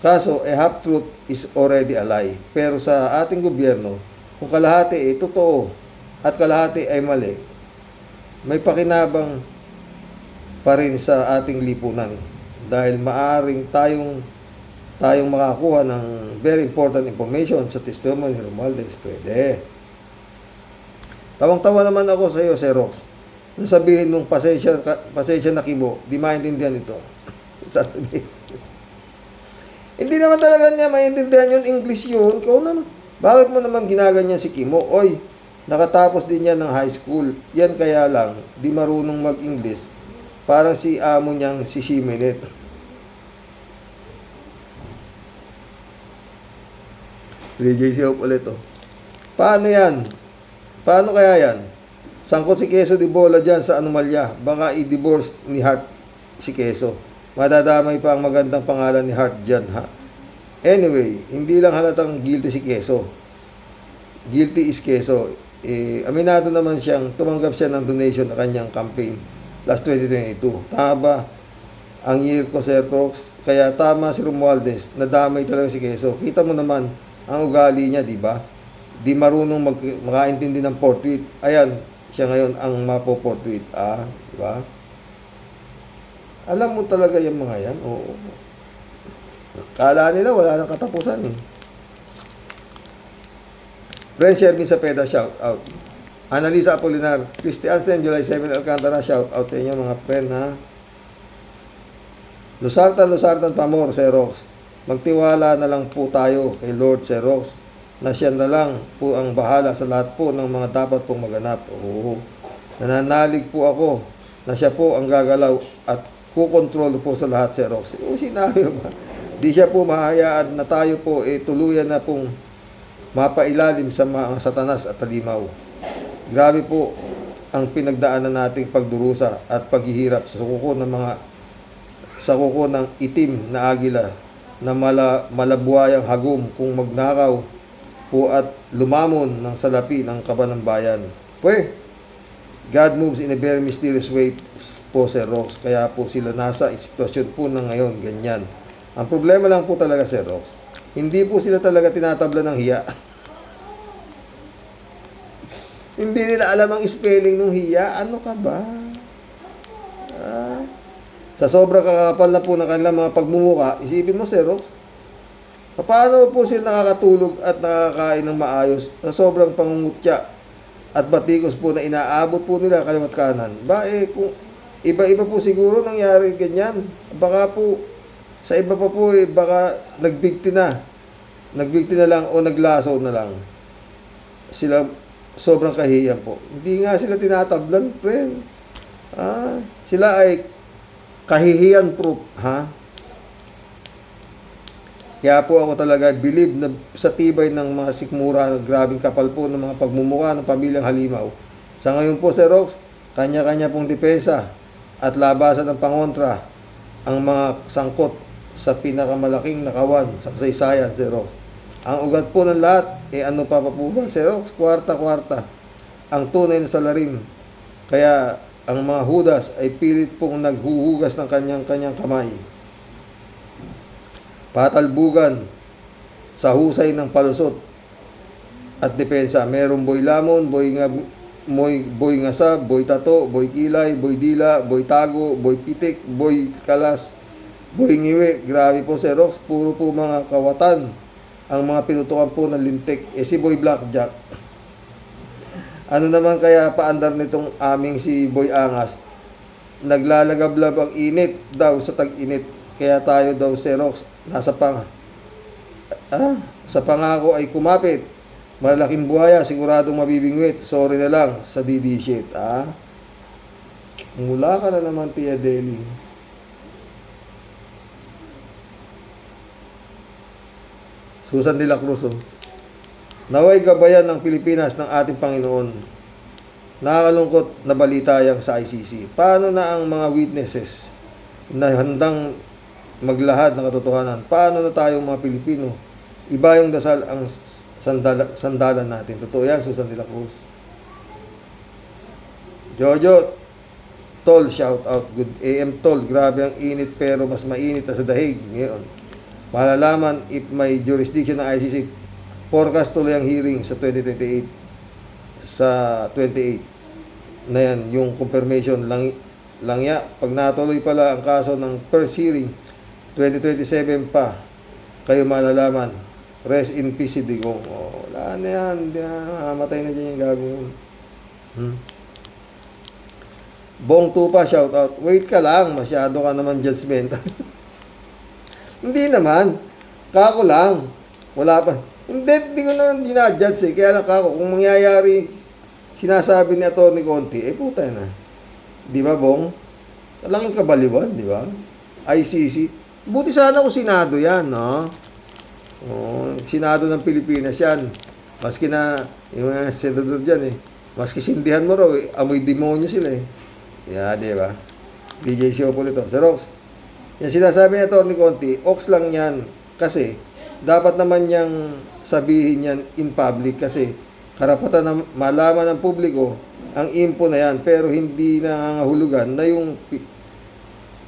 Kaso, half truth is already a lie. Pero sa ating gobyerno, kung kalahati ay totoo at kalahati ay mali, may pakinabang pa rin sa ating lipunan. Dahil maaring tayong makakuha ng very important information sa testimony ni Romualdez. Pwede. Tawang-tawa naman ako sa iyo, Sir Rox. Nasabihin mong pasensya na Kimo, di maintindihan ito. Sasabihin. Hindi naman talaga niya maintindihan yun, English yun. Ikaw naman. Bakit mo naman ginaganyan si Kimo? Oy, nakatapos din yan ng high school. Yan kaya lang, di marunong mag-English. Parang si amo niyang si Shimenet. JC Hope ulit, oh. Paano yan? Paano kaya yan? Sangkot si Quezon di Bola dyan sa anomalya. Baka i-divorce ni Hart si Quezon. Madadamay pa ang magandang pangalan ni Hart dyan, ha? Anyway, hindi lang halatang guilty si Quezon. Guilty is Quezon. Aminado naman siyang tumanggap siya ng donation na kanyang campaign last 2022. Tama ba ang year ko, Sir Rox? Kaya tama si Romualdez. Nadamay talaga si Quezon. Kita mo naman ang ugali niya, di ba? Di marunong makaintindi ng portrait. Ayan, siya ngayon ang mapo-portrait. Di ba? Alam mo talaga yung mga yan? Oo. Kala nila wala nang katapusan, eh. Brent Shervin Sapeda, shout out. Annalisa Apolinar, Christiansen, July 7, Alcantara, shout out sa inyo mga friend, ha? Lusartan Pamor, Sir Rox. Magtiwala na lang po tayo kay Lord Sir Rox na siya na lang po ang bahala sa lahat po ng mga dapat pong maganap. Oo. Nananalig po ako na siya po ang gagalaw at kukontrol po sa lahat, Sir Rox. O sinabi ba? Di siya po mahayaan na tayo po tuluyan na pong mapailalim sa mga satanas at talimaw. Grabe po ang pinagdaanan nating pagdurusa at paghihirap sa kuko ng itim na agila na malabuhayang hagum kung magnakaw po at lumamon ng salapi ng kaban ng bayan. God moves in a very mysterious way po, Sir Rox. Kaya po sila nasa sitwasyon po na ngayon, ganyan. Ang problema lang po talaga, Sir Rox, hindi po sila talaga tinatabla ng hiya. Hindi nila alam ang spelling ng hiya. Ano ka ba? Sa sobrang kakapal na po ng kanilang mga pagmumuka, isipin mo, Sir Rox, paano po sila nakakatulog at nakakain ng maayos sa sobrang pangungutya at batikos po na inaabot po nila kaliwat kanan? Kung iba-iba po siguro nangyari ganyan. Baka po, sa iba pa po, baka nagbigti na lang o naglaso na lang. Sila sobrang kahiyan po. Hindi nga sila tinatablan, friend. Sila ay kahihiyan proof, ha? Kaya po ako talaga believe na sa tibay ng mga sikmura, grabing kapal po ng mga pagmumukha ng pamilyang Halimaw. Sa ngayon po, Sir Rox, kanya-kanya pong depensa at labasan ng pangontra ang mga sangkot sa pinakamalaking nakawan sa kasaysayan, Sir Rox. Ang ugat po ng lahat, ano pa po ba, Sir Rox? Kwarta-kwarta. Ang tunay na salarin. Kaya ang mga Judas ay pilit pong naghuhugas ng kanyang kamay. Patalbugan sa husay ng palusot at depensa. Merong boy lamon, boy ngasa, boy tato, boy kilay, boy dila, boy tago, boy pitik, boy kalas, boy ngiwi. Grabe po, Sir Rox, puro po mga kawatan ang mga pinutukan po ng lintik. Si Boy Blackjack, ano naman kaya paandar nitong aming si Boy Angas? Naglalagablab ang init daw sa tag-init. Kaya tayo daw, Sir Rox, sa pangako ay kumapit. Malaking buhaya, siguradong mabibingwit. Sorry na lang sa DD shit, Mula ka na naman, Tia Deli. Susan de la Cruz, Naway gabayan ng Pilipinas ng ating Panginoon Nakakalungkot na balita yang sa ICC. Paano na ang mga witnesses na handang maglahad ng katotohanan? Paano na tayong mga Pilipino? Iba yung dasal ang sandalan natin. Totoo yan, Susan de la Cruz. Jojo, Tol, shout out. Good AM, Tol. Grabe ang init pero mas mainit na sa dahig ngayon. Malalaman if may jurisdiction ng ICC. Forecast tuloy ang hearing sa 2028. Sa 28. Na yan, yung confirmation lang ya. Pag natuloy pala ang kaso ng first hearing, 2027 pa, kayo malalaman. Rest in peace, si Digong. Oh, wala na yan. Matay na dyan yung gagawin. Bong Tupa, shout out. Wait ka lang, masyado ka naman judgmental. Hindi naman. Kako lang. Wala pa. Hindi ko naman ginajudge eh. Kaya lang kako, kung mangyayari sinasabi ni Atty. Conti, puta na. Di ba, Bong? Talagang kabaliwan, di ba? ICC. Buti sana kung Senado yan, no? Oh, Senado ng Pilipinas yan. Maski na, yung mga senador dyan eh. Maski sindihan mo raw eh. Amoy demonyo sila eh. Yeah, di ba? DJ Siopol ito. Sir Rox, yan sinasabi ni Atty. Conti, ox lang yan. Kasi, dapat naman niyang sabihin yan in public kasi karapatan na malaman ng publiko ang info na yan, pero hindi nangangahulugan na yung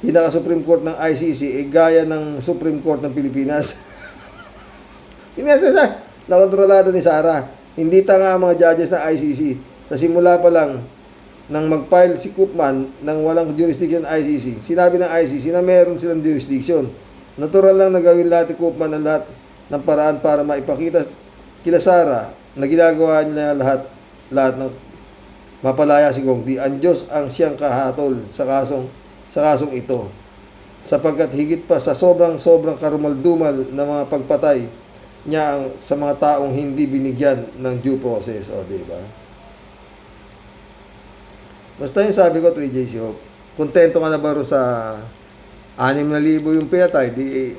pinaka-Supreme Court ng ICC gaya ng Supreme Court ng Pilipinas. Inasasa, nakontrolado ni Sara. Hindi tanga ang mga judges ng ICC. Sa simula pa lang, nang mag-file si Koopman ng walang jurisdiction ng ICC, sinabi ng ICC na meron silang jurisdiction. Natural lang na gawin lahat ni Koopman ng lahat ng paraan para maipakita kila Sara na ginagawa niya lahat ng mapalaya si Kong Di. Ang Diyos ang siyang kahatol sa kasong ito. Sapagkat higit pa sa sobrang karumaldumal na mga pagpatay niya sa mga taong hindi binigyan ng due process. O, diba? Basta yung sabi ko, 3J Hope, kontento ka na ba sa 6,000 yung pinatay, di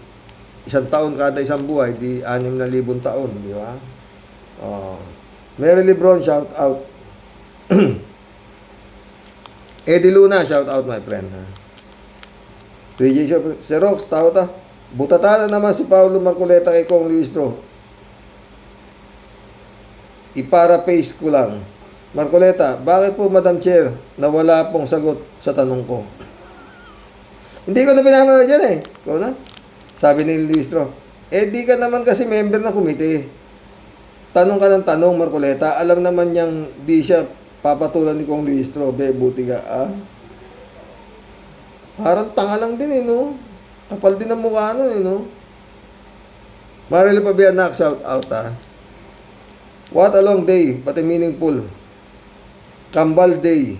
isang taon kada isang buhay, di 6,000 taon, di ba? Mary Lebron, shout out. Eddie Luna, shout out my friend. 3J Hope, Sir Rox, tao ta. Butata na naman si Paulo Marcoleta kay Kong Luistro. Ipara-paste ko lang. Marcoleta, bakit po Madam Chair na wala pong sagot sa tanong ko? Hindi ko na pinamahal dyan eh. Ikaw na. Sabi ni Luistro, di ka naman kasi member ng komite. Tanong ka ng tanong, Marcoleta. Alam naman niyang di siya papatulan ni Kong Luistro. Buti ka, Parang tanga lang din eh, no? Kapal din ang mukha nun eh, no? Maril Pabianak, shout out, What a long day, but a meaningful. Kambal day.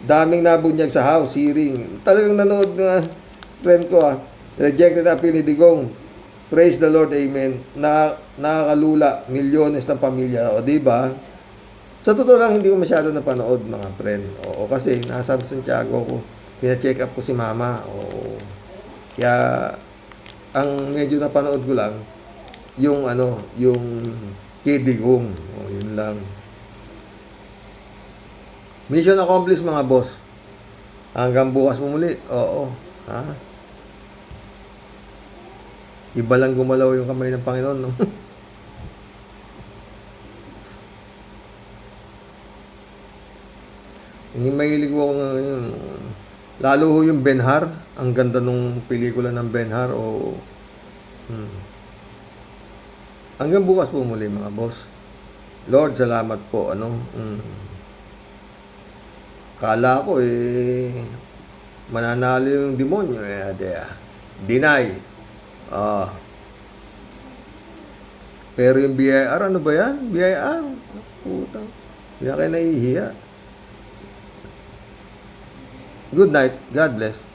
Daming nabunyag sa house hearing. Talagang nanood na friend ko, Rejected appeal ni Digong. Praise the Lord, amen. Nakakalula, milyones ng pamilya. O, diba? Sa totoo lang, hindi ko masyado napanood, mga friend. O kasi, nasa Santiago ko. Pina-check up ko si mama. O, kaya, ang medyo napanood ko lang, yung kay Digong. O, yun lang. Mission accomplished, mga boss. Hanggang bukas mo muli. Oo. Iba lang gumalaw yung kamay ng Panginoon, no? Yung mahilig ko ngayon. Lalo ho yung Ben-Hur. Ang ganda nung pelikula ng Ben-Hur. Hanggang bukas po muli, mga boss. Lord, salamat po. Kala ko mananalo yung demonyo. Deny. Pero yung BIR, ano ba yan? BIR? Puta. Hindi na kayo nahihiya. Good night. God bless.